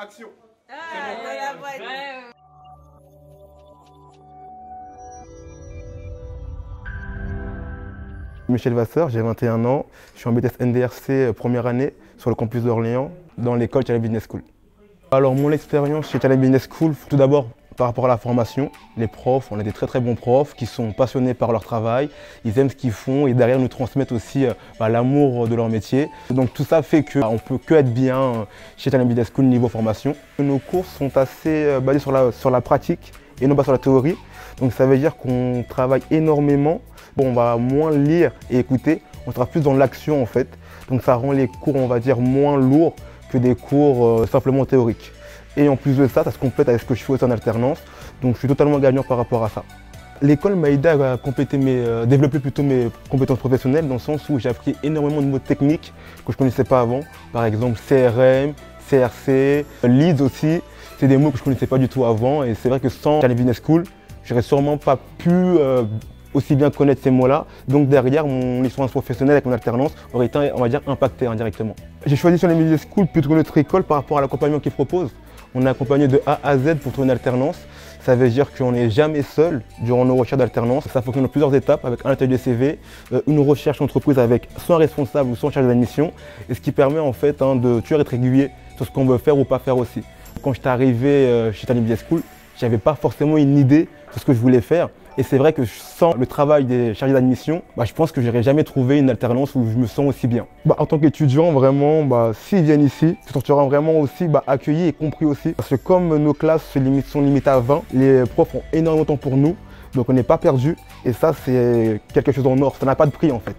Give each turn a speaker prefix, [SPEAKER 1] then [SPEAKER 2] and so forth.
[SPEAKER 1] Action.
[SPEAKER 2] Michel Vasseur, j'ai 21 ans, je suis en BTS NDRC première année sur le campus d'Orléans dans l'école Channel Business School. Alors mon expérience chez Channel Business School, tout d'abord par rapport à la formation, les profs, on a des très bons profs qui sont passionnés par leur travail, ils aiment ce qu'ils font et derrière nous transmettent aussi l'amour de leur métier. Donc tout ça fait qu'on ne peut que être bien chez Channel Business School niveau formation. Nos cours sont assez basés sur la pratique et non pas sur la théorie. Donc ça veut dire qu'on travaille énormément. On va moins lire et écouter, on sera plus dans l'action en fait. Donc ça rend les cours, on va dire, moins lourds que des cours simplement théoriques. Et en plus de ça, ça se complète avec ce que je fais aussi en alternance. Donc je suis totalement gagnant par rapport à ça. L'école m'a aidé à développer plutôt mes compétences professionnelles dans le sens où j'ai appris énormément de mots techniques que je ne connaissais pas avant. Par exemple CRM, CRC, Leads aussi. C'est des mots que je ne connaissais pas du tout avant et c'est vrai que sans Channel Business School, je n'aurais sûrement pas pu aussi bien connaître ces mots-là. Donc derrière, mon expérience professionnelle avec mon alternance aurait été, on va dire, impactée indirectement. J'ai choisi Channel Business School plutôt que notre école par rapport à l'accompagnement qu'ils proposent. On est accompagné de A à Z pour trouver une alternance. Ça veut dire qu'on n'est jamais seul durant nos recherches d'alternance. Ça fonctionne en plusieurs étapes avec un atelier CV, une recherche entreprise avec soit un responsable ou soit un chargé d'admission. Et ce qui permet en fait de toujours être régulier sur ce qu'on veut faire ou pas faire aussi. Quand j'étais arrivé chez Channel Business School, je n'avais pas forcément une idée de ce que je voulais faire. Et c'est vrai que sans le travail des chargés d'admission, je pense que je n'aurais jamais trouvé une alternance où je me sens aussi bien. En tant qu'étudiant, vraiment, s'ils viennent ici, ils se sentiront vraiment aussi accueillis et compris aussi. Parce que comme nos classes sont limitées à 20, les profs ont énormément de temps pour nous, donc on n'est pas perdus. Et ça, c'est quelque chose en or, ça n'a pas de prix en fait.